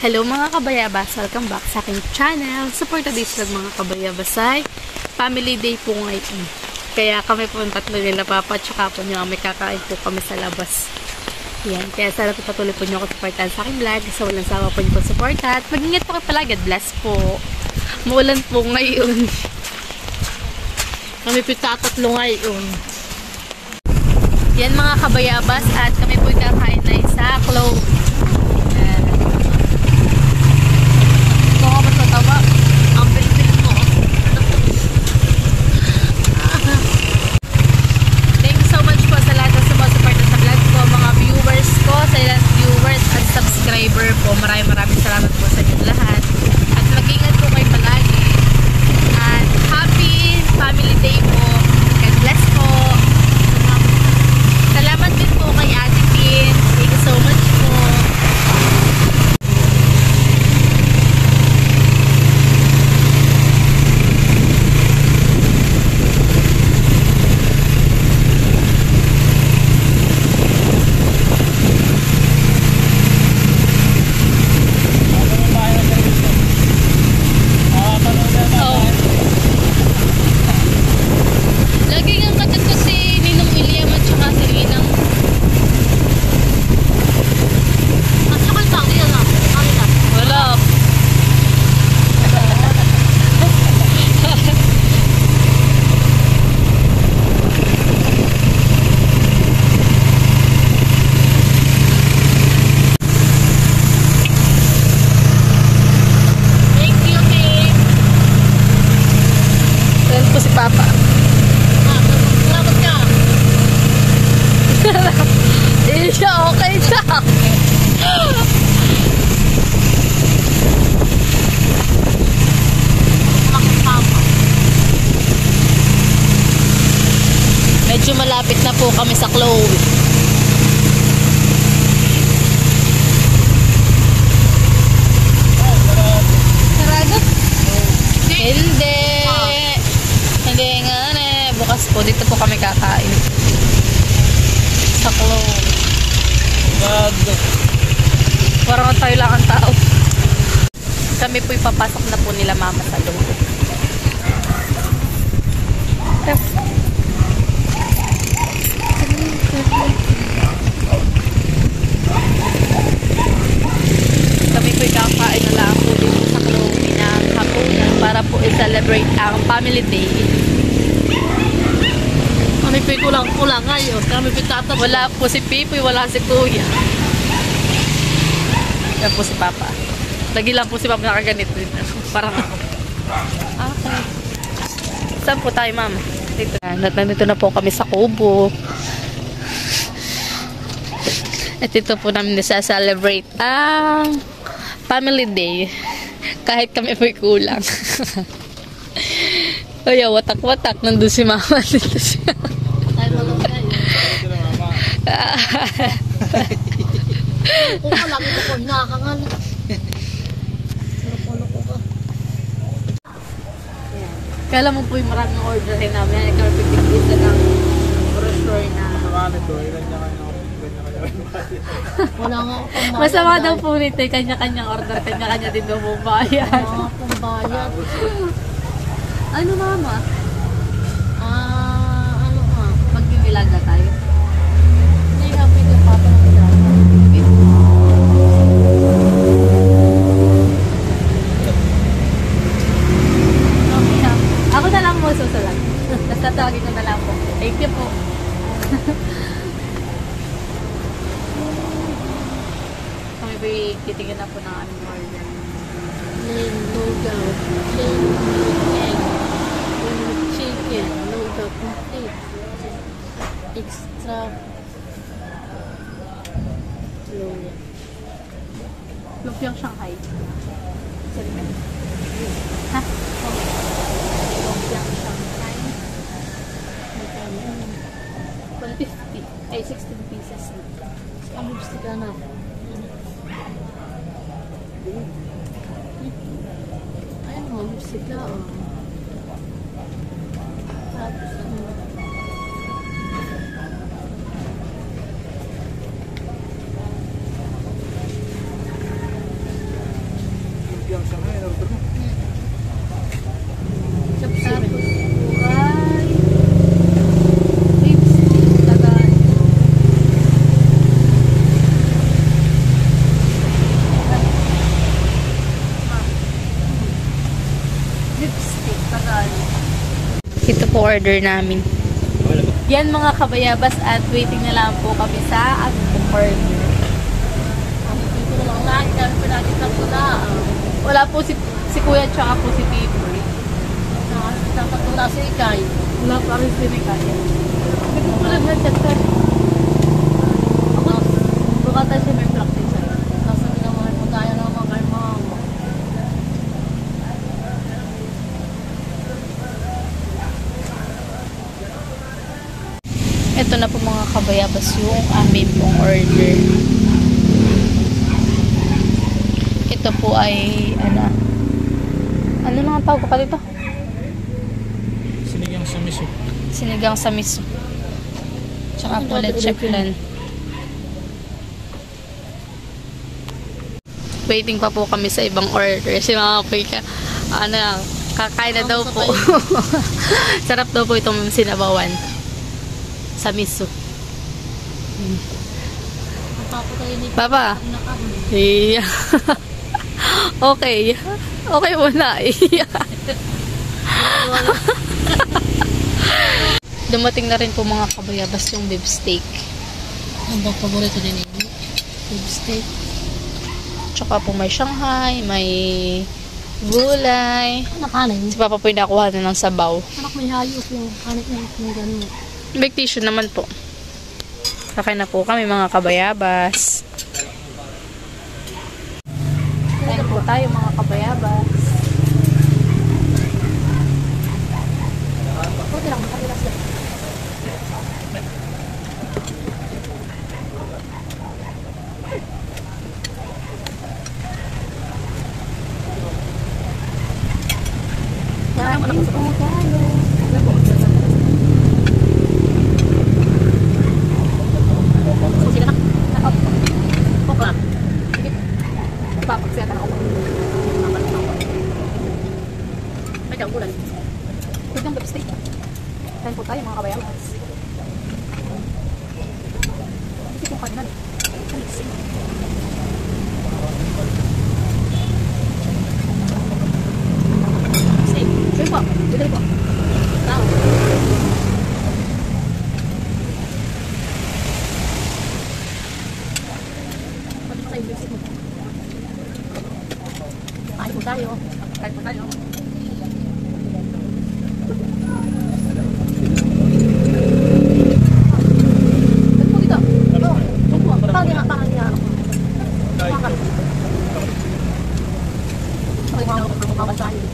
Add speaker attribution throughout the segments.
Speaker 1: Hello mga kabayabas, welcome back sa aking channel. Support today's vlog mga kabayabas ay family day po ngayon. Kaya kami po yung tatlo nila papa at saka po nyo may kakain po kami sa labas. Yan, kaya sana po patuloy po nyo ako supportan sa aking vlog. So walang sawa po nyo po supportan. Mag-ingat po kayo palagi. God bless po. Maulan po ngayon. Kami po tatatlo ngayon. Yan mga kabayabas at kami po yung kakain na sa Chloe. Ang bilbil mo. Thank you so much po sa lahat ng sumusuporta sa vlog ko, mga viewers ko, silent viewers at subscriber po. Maraming salamat po sa inyo lahat. At mag-ingat po kayo palagi. At happy family day po. God bless po. Salamat din po kay Ate Pin. Thank you so much po. Papa. Salamat ka. Eh siya, okay siya. Medyo malapit na po kami sa Chloe. Sarado? Hindi. Hindi nga bukas po dito po kami kakain sa Chloe. Parang tayo lang ang tao. Kami po ipapasok na po nila mama sa loob. Kami po kakain na lang po dito sa Chloe na hapunan para po i-celebrate ang family day. Kami po kulang ngayon. Kami po tatat. Wala po si Pipoy, wala si Kuya. Yan po si Papa. Lagi lang po si Papa nakaganito. Parang ako. Okay. Saan po tayo, Mama? Dito. Nandito na po kami sa Kubo. At ito po namin nasa-celebrate ang family day. Kahit kami po'y kulang. Ay, watak-watak. Nandun si Mama. Dito siya. Ay, malungay. Kung malaki ko po, hinakangal. Loko-loko ka. Kala mo po yung maraming order rin namin. Ikaw pipigil na ng brochure na. Wala nga ako pambayad. Masama daw po nito. Kanya-kanyang order. Kanya-kanya din daw po bayad. Wala nga pambayad. Ano, Mama? Ano nga? Magbibilaga tayo. Hindi, happy na papa ng bilaga. Okay ha. Ako na lang mo susulat. Tapos tatawagin ko na lang po. Thank you po. Kami ba titigil na po ng aming order? Plain noodle, plain egg, chicken, noodle complete, extra lumpiang Shanghai. Ha? Lumpiang Shanghai. 150. Ay, 16 pieces na. Ang lipstick na. Ayun mo, lipstick na. Tapos, beef steak, Tagalog. Ito po order namin. Yan mga kabayabas at waiting na lang po kami sa aming order. Dito na lang lahat kami pinakita ko na. Wala po si Kuya tsaka po si Peter. Dapat wala si Ikay. Wala pa rin si Ikay. Hindi ko lang nag-chat ka. Baka tayo siya may practice. Nasa ginawin mo tayo naman kay mama. Ito na po mga kabayabas yung amin pong order. Ito po ay ano nang tawag ko pa dito?
Speaker 2: Sinigang sa miso.
Speaker 1: Sinigang sa miso. Tsaka po leche flan. Waiting pa po kami sa ibang order. Si mga Pika, kakain na daw po. Sarap daw po itong sinabawan. Sa miso. Papa. Iya. Okay. Okay muna. Iya. Dumating na rin po mga kabayabas yung beef steak.
Speaker 3: Ang bang paborito din yun? Beef steak.
Speaker 1: Tsaka po may Shanghai, may gulay.
Speaker 3: Ano kanin?
Speaker 1: Si Papa po yung nakuha na ng sabaw.
Speaker 3: Anak may hayop yung kanin yung gano'n.
Speaker 1: Vacation naman po. Kakain na po kami mga kabayabas. Kain po tayo mga kabayabas.
Speaker 3: Okay lang, makabilas lang. Maraming po tayo. Sige na. Okay lang. Sige. Papagsaya ka na ako. May daw ulan. Huwag ng beef steak. Kain po tayo mga kabayabas. Kasi kung kanan. Steak. Sure po. Bidali po. Tao. Kain po tayo. Kain po tayo. Kain po dito. Parang niya. Makan. Parang mga kabasahin.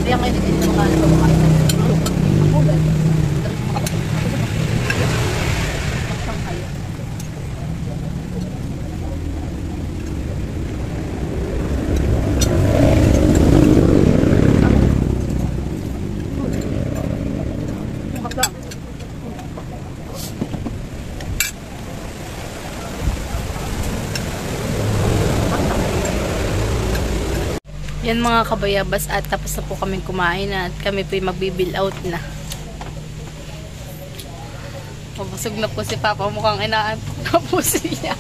Speaker 3: Yang ini din naman ano ba kayo? Ako ba?
Speaker 1: Yan mga kabayabas, at tapos na po kaming kumain at kami po magbibill out na. Mabusog na po si Papa, mukhang inaantok na po siya.